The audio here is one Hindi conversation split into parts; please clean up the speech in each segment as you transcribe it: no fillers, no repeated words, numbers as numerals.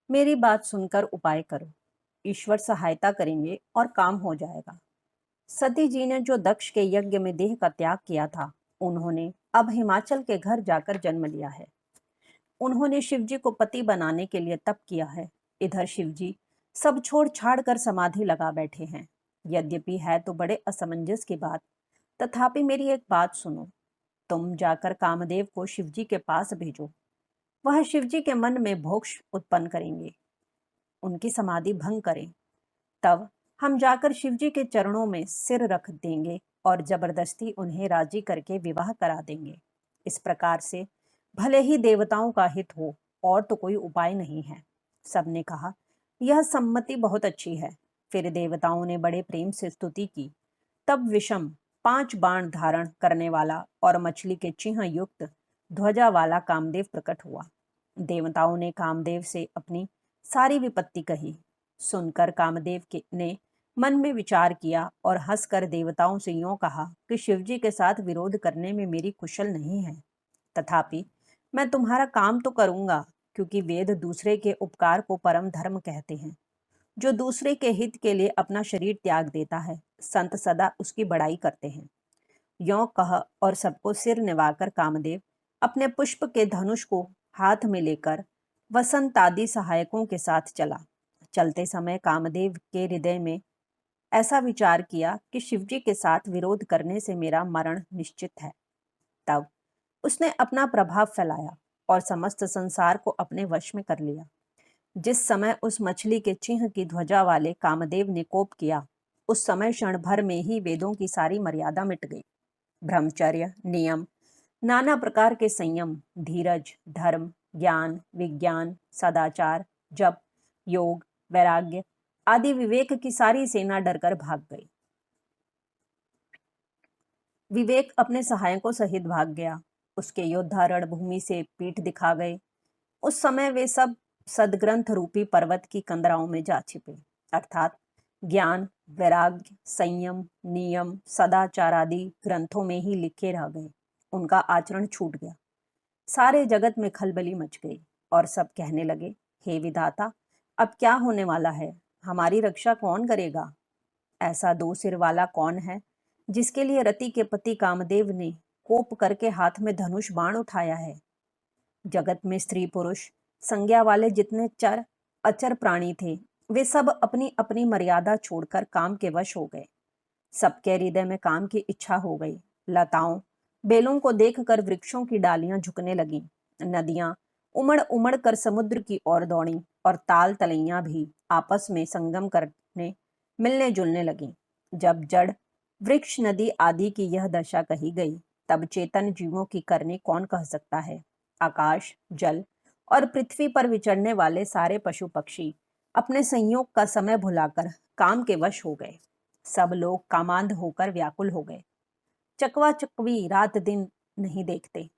मेरी बात सुनकर उपाय करो। ईश्वर सहायता करेंगे और काम हो जाएगा। सती जी ने जो दक्ष के यज्ञ में देह का त्याग किया था, उन्होंने अब हिमाचल के घर जाकर जन्म लिया है। उन्होंने शिवजी को पति बनाने के लिए तप किया है। इधर शिवजी सब छोड़ छाड़ कर समाधि लगा बैठे हैं। यद्यपि है तो बड़े असमंजस की बात, तथापि मेरी एक बात सुनो। तुम जाकर कामदेव को शिवजी के पास भेजो। वह शिवजी के मन में मोक्ष उत्पन्न करेंगे, उनकी समाधि भंग करें। तब हम जाकर शिवजी के चरणों में सिर रख देंगे और जबरदस्ती उन्हें राजी करके विवाह करा देंगे। इस प्रकार से भले ही देवताओं का हित हो, और तो कोई उपाय नहीं है। सबने कहा, यह सम्मति बहुत अच्छी है। फिर देवताओं ने बड़े प्रेम से स्तुति की। तब विषम 5 बाण धारण करने वाला और मछली के चिन्ह युक्त ध्वजा वाला कामदेव प्रकट हुआ। देवताओं ने कामदेव से अपनी सारी विपत्ति कही। सुनकर कामदेव के ने मन में विचार किया और हंसकर देवताओं से यूं कहा कि शिवजी के साथ विरोध करने में मेरी कुशल नहीं है। तथापि मैं तुम्हारा काम तो करूंगा, क्योंकि वेद दूसरे के उपकार को परम धर्म कहते हैं। जो दूसरे के हित के लिए अपना शरीर त्याग देता है, संत सदा उसकी बड़ाई करते हैं। यों कह और सबको सिर निवाकर कामदेव अपने पुष्प के धनुष को हाथ में लेकर वसंत आदि सहायकों के साथ चला। चलते समय कामदेव के हृदय में ऐसा विचार किया कि शिवजी के साथ विरोध करने से मेरा मरण निश्चित है। तब उसने अपना प्रभाव फैलाया और समस्त संसार को अपने वश में कर लिया। जिस समय उस मछली के चिन्ह की ध्वजा वाले कामदेव ने कोप किया, उस समय क्षण भर में ही वेदों की सारी मर्यादा मिट गई। ब्रह्मचर्य, नियम, नाना प्रकार के संयम, धीरज, धर्म, ज्ञान, विज्ञान, सदाचार, जप, योग, वैराग्य आदि विवेक की सारी सेना डरकर भाग गई। विवेक अपने सहायकों सहित भाग गया। उसके योद्धा रणभूमि से पीठ दिखा गए। उस समय वे सब सदग्रंथ रूपी पर्वत की कंदराओं में जा छिपे, अर्थात ज्ञान, वैराग्य, संयम, नियम, सदाचार आदि ग्रंथों में ही लिखे रह गए। उनका आचरण छूट गया। सारे जगत में खलबली मच गई और सब कहने लगे, हे विधाता, अब क्या होने वाला है? हमारी रक्षा कौन करेगा? ऐसा 2 सिर वाला कौन है जिसके लिए रति के पति कामदेव ने कोप करके हाथ में धनुष बाण उठाया है? जगत में स्त्री पुरुष संज्ञा वाले जितने चर अचर प्राणी थे, वे सब अपनी अपनी मर्यादा छोड़कर काम के वश हो गए। सबके हृदय में काम की इच्छा हो गई। लताओं, बेलों को देखकर वृक्षों की डालियां झुकने लगीं। नदियां उमड़ उमड़ कर समुद्र की ओर दौड़ीं और ताल तलैया भी आपस में संगम करने मिलने जुलने लगीं। जब जड़, वृक्ष, नदी आदि की यह दशा कही गई, तब चेतन जीवों की करनी कौन कह सकता है? आकाश, जल और पृथ्वी पर विचरने वाले सारे पशु पक्षी अपने संयोग का समय भुलाकर काम के वश हो गए। सब लोग कामांध होकर व्याकुल हो गए। चकवा चकवी रात दिन नहीं देखते।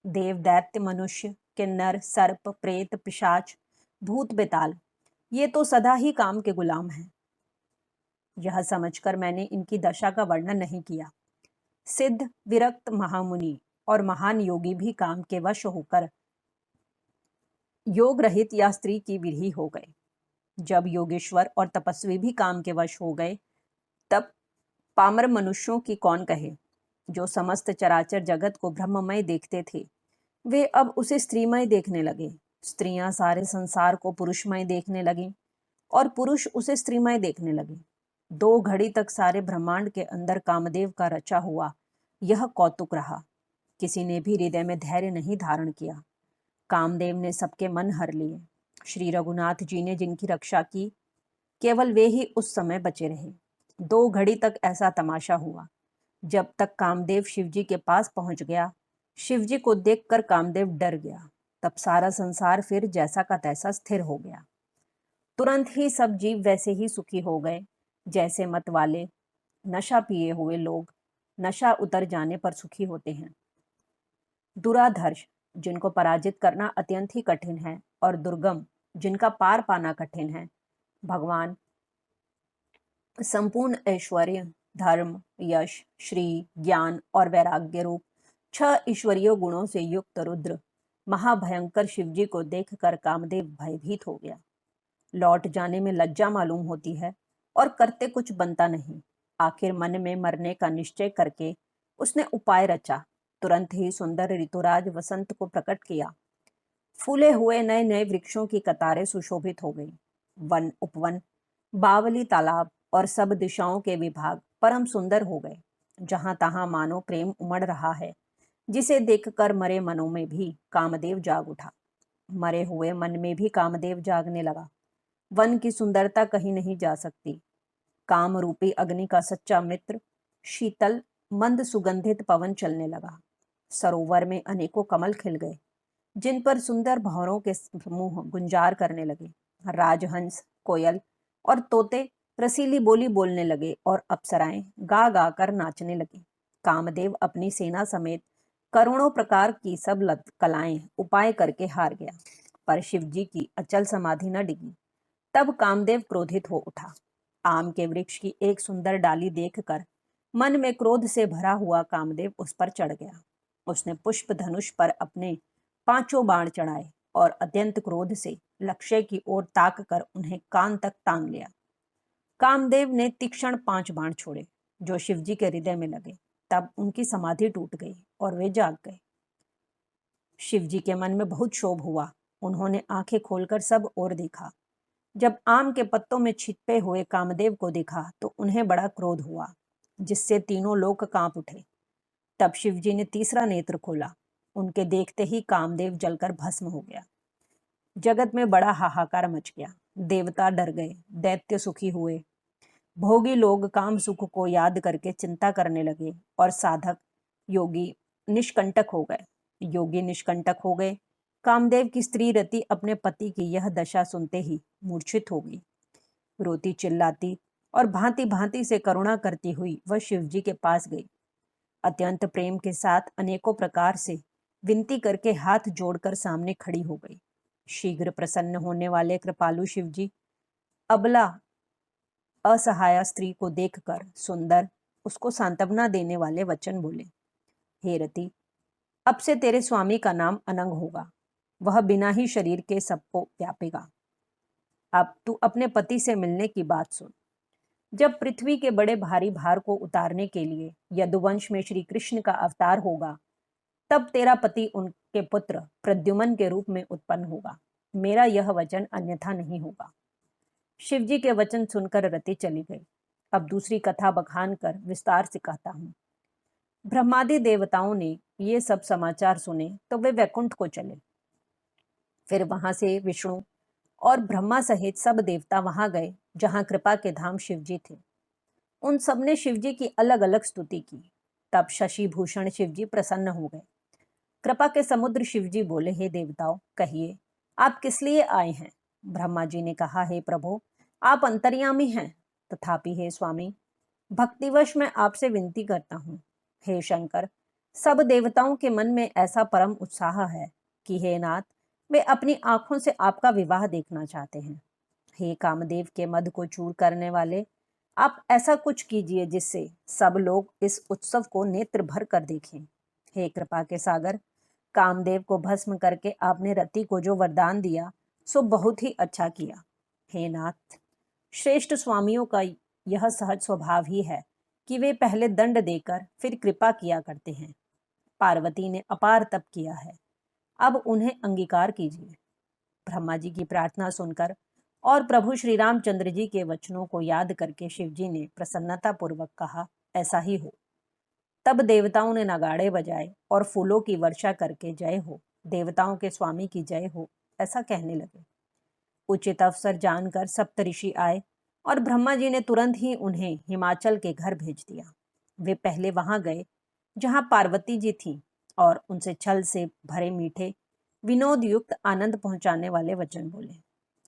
देव, दैत्य, मनुष्य, किन्नर, सर्प, प्रेत, पिशाच, भूत, बेताल, ये तो सदा ही काम के गुलाम हैं। यह समझकर मैंने इनकी दशा का वर्णन नहीं किया। सिद्ध, विरक्त महामुनि और महान योगी भी काम के वश होकर योग रहित या स्त्री की विरही हो गए। जब योगेश्वर और तपस्वी भी काम के वश हो गए, तब पामर मनुष्यों की कौन कहे? जो समस्त चराचर जगत को ब्रह्ममय देखते थे, वे अब उसे स्त्रीमय देखने लगे। स्त्रियां सारे संसार को पुरुषमय देखने लगीं और पुरुष उसे स्त्रीमय देखने लगे। 2 घड़ी तक सारे ब्रह्मांड के अंदर कामदेव का रचा हुआ यह कौतुक रहा। किसी ने भी हृदय में धैर्य नहीं धारण किया। कामदेव ने सबके मन हर लिए। श्री रघुनाथ जी ने जिनकी रक्षा की, केवल वे ही उस समय बचे रहे। 2 घड़ी तक ऐसा तमाशा हुआ। जब तक कामदेव शिवजी के पास पहुंच गया, शिवजी को देखकर कामदेव डर गया। तब सारा संसार फिर जैसा का तैसा स्थिर हो गया। तुरंत ही सब जीव वैसे ही सुखी हो गए, जैसे मत वाले नशा पिए हुए लोग नशा उतर जाने पर सुखी होते हैं। दुराधर्ष, जिनको पराजित करना अत्यंत ही कठिन है, और दुर्गम, जिनका पार पाना कठिन है, भगवान संपूर्ण ऐश्वर्य, धर्म, यश, श्री, ज्ञान और वैराग्य रूप 6 ईश्वरीय गुणों से युक्त रुद्र महाभयंकर शिवजी को देखकर कामदेव भयभीत हो गया। लौट जाने में लज्जा मालूम होती है और करते कुछ बनता नहीं। आखिर मन में मरने का निश्चय करके उसने उपाय रचा। तुरंत ही सुंदर ऋतुराज वसंत को प्रकट किया। फूले हुए नए नए वृक्षों की कतारें सुशोभित हो गई। वन उपवन, बावली तालाब और सब दिशाओं के विभाग परम सुंदर हो गए। जहां तहां मानो प्रेम उमड़ रहा है, जिसे देखकर मरे मनों में भी कामदेव जाग उठा। मरे हुए मन में भी कामदेव जागने लगा। वन की सुंदरता कहीं नहीं जा सकती। काम रूपी अग्नि का सच्चा मित्र शीतल मंद सुगंधित पवन चलने लगा। सरोवर में अनेकों कमल खिल गए, जिन पर सुंदर भंवरों के समूह गुंजार करने लगे। राजहंस, कोयल और तोते रसीली बोली बोलने लगे और अप्सराएं गा गा कर नाचने लगी। कामदेव अपनी सेना समेत करोड़ों प्रकार की सब कलाएं उपाय करके हार गया, पर शिव जी की अचल समाधि न डिगी। तब कामदेव क्रोधित हो उठा। आम के वृक्ष की एक सुंदर डाली देखकर मन में क्रोध से भरा हुआ कामदेव उस पर चढ़ गया। उसने पुष्प धनुष पर अपने पांचों बाण चढ़ाए और अत्यंत क्रोध से लक्ष्य की ओर ताक कर उन्हें कान तक तान लिया। कामदेव ने तीक्ष्ण 5 बाण छोड़े, जो शिवजी के हृदय में लगे। तब उनकी समाधि टूट गई और वे जाग गए। शिवजी के मन में बहुत क्षोभ हुआ। उन्होंने आंखें खोलकर सब ओर देखा। जब आम के पत्तों में छिपे हुए कामदेव को देखा तो उन्हें बड़ा क्रोध हुआ, जिससे तीनों लोक कांप उठे। तब शिवजी ने तीसरा नेत्र खोला। उनके देखते ही कामदेव जलकर भस्म हो गया। जगत में बड़ा हाहाकार मच गया। देवता डर गए, दैत्य सुखी हुए, भोगी लोग काम सुख को याद करके चिंता करने लगे और साधक योगी निष्कंटक हो गए। कामदेव की स्त्री रति अपने पति की यह दशा सुनते ही मूर्छित हो गई। रोती चिल्लाती और भांति भांति से करुणा करती हुई वह शिवजी के पास गई। अत्यंत प्रेम के साथ अनेकों प्रकार से विनती करके हाथ जोड़कर सामने खड़ी हो गई। शीघ्र प्रसन्न होने वाले कृपालु शिवजी अबला असहाय स्त्री को देखकर सुंदर उसको सांत्वना देने वाले वचन बोले। हे रति, अब से तेरे स्वामी का नाम अनंग होगा। वह बिना ही शरीर के सबको व्यापेगा। अब तू अपने पति से मिलने की बात सुन। जब पृथ्वी के बड़े भारी भार को उतारने के लिए यदुवंश में श्री कृष्ण का अवतार होगा, तब तेरा पति उनके पुत्र प्रद्युम्न के रूप में उत्पन्न होगा। मेरा यह वचन अन्यथा नहीं होगा। शिवजी के वचन सुनकर रति चली गई। अब दूसरी कथा बखान कर विस्तार से कहता हूं। ब्रह्मादि देवताओं ने ये सब समाचार सुने तो वे वैकुंठ को चले। फिर वहां से विष्णु और ब्रह्मा सहित सब देवता वहां गए जहां कृपा के धाम शिवजी थे। उन सब ने शिवजी की अलग अलग स्तुति की। तब शशि भूषण शिवजी प्रसन्न हो गए। कृपा के समुद्र शिवजी बोले, हे देवताओं, कहिए आप किस लिए आए हैं। ब्रह्मा जी ने कहा, हे प्रभु, आप अंतर्यामी हैं, तथापि हे स्वामी, भक्तिवश मैं आपसे विनती करता हूँ। हे शंकर, सब देवताओं के मन में ऐसा परम उत्साह है कि हे नाथ, वे अपनी आंखों से आपका विवाह देखना चाहते हैं। हे कामदेव के मद को चूर करने वाले, आप ऐसा कुछ कीजिए जिससे सब लोग इस उत्सव को नेत्र भर कर देखें। हे कृपा के सागर, कामदेव को भस्म करके आपने रति को जो वरदान दिया सो बहुत ही अच्छा किया। हे नाथ, श्रेष्ठ स्वामियों का यह सहज स्वभाव ही है कि वे पहले दंड देकर फिर कृपा किया करते हैं। पार्वती ने अपार तप किया है, अब उन्हें अंगीकार कीजिए। ब्रह्मा जी की प्रार्थना सुनकर और प्रभु श्री रामचंद्र जी के वचनों को याद करके शिवजी ने प्रसन्नता पूर्वक कहा, ऐसा ही हो। तब देवताओं ने नगाड़े बजाए और फूलों की वर्षा करके जय हो, देवताओं के स्वामी की जय हो, ऐसा कहने लगे। उचित अवसर जानकर सप्तऋषि आए और ब्रह्मा जी ने तुरंत ही उन्हें हिमाचल के घर भेज दिया। वे पहले वहां गए जहां पार्वती जी थी और उनसे छल से भरे मीठे विनोद युक्त आनंद पहुंचाने वाले वचन बोले।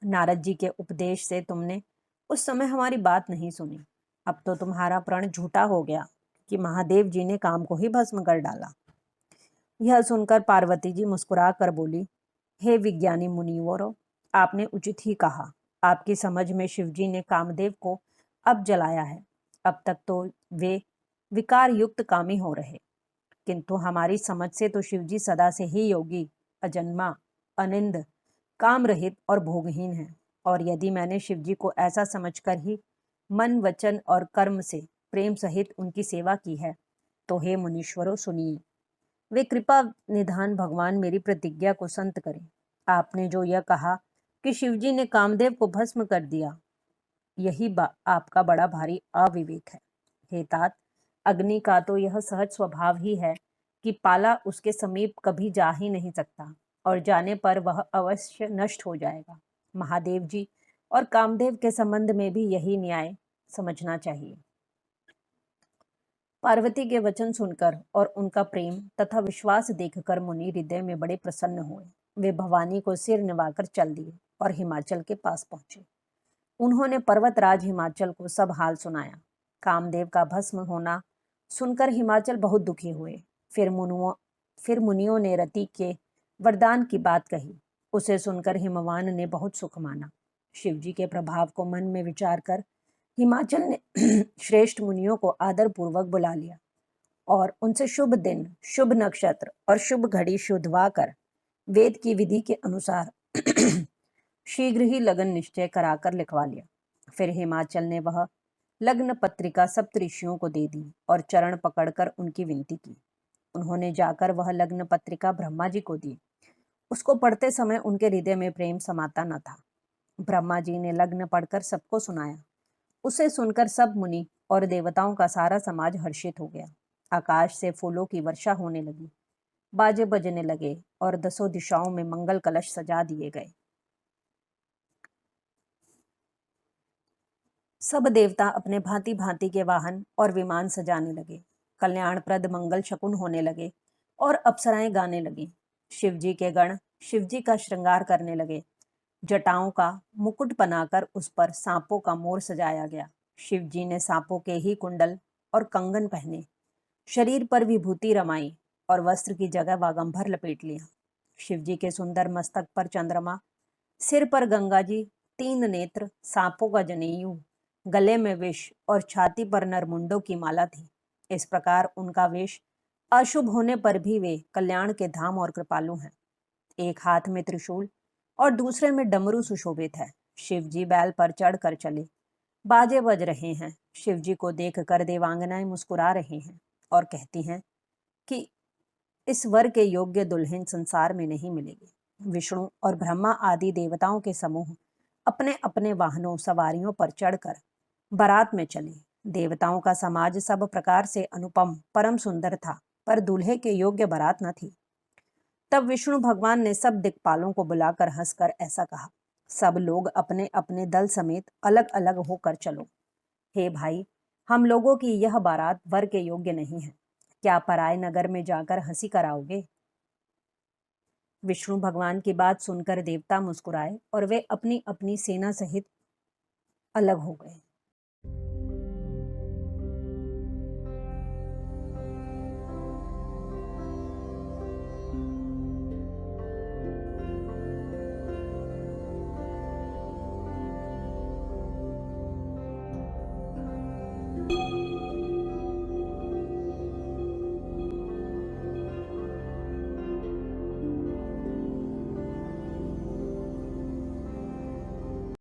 नारद जी के उपदेश से तुमने उस समय हमारी बात नहीं सुनी। अब तो तुम्हारा प्रण झूठा हो गया कि महादेव जी ने काम को ही भस्म कर डाला। यह सुनकर पार्वती जी मुस्कुरा कर बोली, हे विज्ञानी मुनिवरों, आपने उचित ही कहा। आपकी समझ में शिवजी ने कामदेव को अब जलाया है। अब तक तो वे विकार युक्त कामी हो रहे, किंतु हमारी समझ से तो शिवजी सदा से ही योगी, अजन्मा, अनिंद, काम रहित और भोगहीन है और यदि मैंने शिव जी को ऐसा समझकर ही मन, वचन और कर्म से प्रेम सहित उनकी सेवा की है, तो हे मुनीश्वरों सुनिए। वे कृपा निधान भगवान मेरी प्रतिज्ञा को संत करें। आपने जो यह कहा कि शिवजी ने कामदेव को भस्म कर दिया, यही आपका बड़ा भारी अविवेक है। हे तात, अग्नि का तो यह सहज स्वभाव ही है कि पाला उसके समीप कभी जा ही नहीं सकता और जाने पर वह अवश्य नष्ट हो जाएगा। महादेव जी और कामदेव के संबंध में भी यही न्याय समझना चाहिए। पार्वती के वचन सुनकर और उनका प्रेम तथा विश्वास देखकर मुनि हृदय में बड़े प्रसन्न हुए। वे भवानी को सिर निभाकर चल दिए और हिमाचल के पास पहुंचे। उन्होंने पर्वतराज हिमाचल को सब हाल सुनाया। कामदेव का भस्म होना सुनकर हिमाचल बहुत दुखी हुए। फिर मुनियों ने रति के वरदान की बात कही। उसे सुनकर हिमवान ने बहुत सुख माना। शिवजी के प्रभाव को मन में विचार कर हिमाचल ने श्रेष्ठ मुनियों को आदर पूर्वक बुला लिया और उनसे शुभ दिन, शुभ नक्षत्र और शुभ घड़ी शुद्धवा कर वेद की विधि के अनुसार शीघ्र ही लगन निश्चय कराकर लिखवा लिया। फिर हिमाचल ने वह लग्न पत्रिका सप्तऋषियों को दे दी और चरण पकड़कर उनकी विनती की। उन्होंने जाकर वह लग्न पत्रिका ब्रह्मा जी को दी। उसको पढ़ते समय उनके हृदय में प्रेम समाता न था। ब्रह्मा जी ने लग्न पढ़कर सबको सुनाया। उसे सुनकर सब मुनि और देवताओं का सारा समाज हर्षित हो गया। आकाश से फूलों की वर्षा होने लगी, बाजे बजने लगे और दसों दिशाओं में मंगल कलश सजा दिए गए। सब देवता अपने भांति भांति के वाहन और विमान सजाने लगे। कल्याणप्रद मंगल शकुन होने लगे और अप्सराएं गाने लगी। शिवजी के गण शिवजी का श्रृंगार करने लगे। जटाओं का मुकुट बनाकर उस पर सांपों का मोर सजाया गया। शिवजी ने सांपों के ही कुंडल और कंगन पहने, शरीर पर विभूति रमाई और वस्त्र की जगह वागंभर लपेट लिया। शिवजी के सुंदर मस्तक पर चंद्रमा, सिर पर गंगा जी, 3 नेत्र, सांपों का जनेऊ, गले में विष और छाती पर नरमुंडों की माला थी। इस प्रकार उनका वेश अशुभ होने पर भी वे कल्याण के धाम और कृपालु हैं। एक हाथ में त्रिशूल और दूसरे में डमरू सुशोभित है। शिवजी बैल पर चढ़ कर चले, बाजे बज रहे हैं। शिवजी को देखकर देवांगनाएं मुस्कुरा रही हैं और कहती हैं कि इस वर के योग्य दुल्हन संसार में नहीं मिलेगी। विष्णु और ब्रह्मा आदि देवताओं के समूह अपने अपने वाहनों सवारियों पर चढ़कर बारात में चले। देवताओं का समाज सब प्रकार से अनुपम परम सुंदर था, पर दूल्हे के योग्य बारात न थी। तब विष्णु भगवान ने सब दिक्पालों को बुलाकर हंसकर ऐसा कहा, सब लोग अपने अपने दल समेत अलग अलग होकर चलो। हे भाई, हम लोगों की यह बारात वर के योग्य नहीं है। क्या पराए नगर में जाकर हंसी कराओगे? विष्णु भगवान की बात सुनकर देवता मुस्कुराए और वे अपनी अपनी सेना सहित अलग हो गए।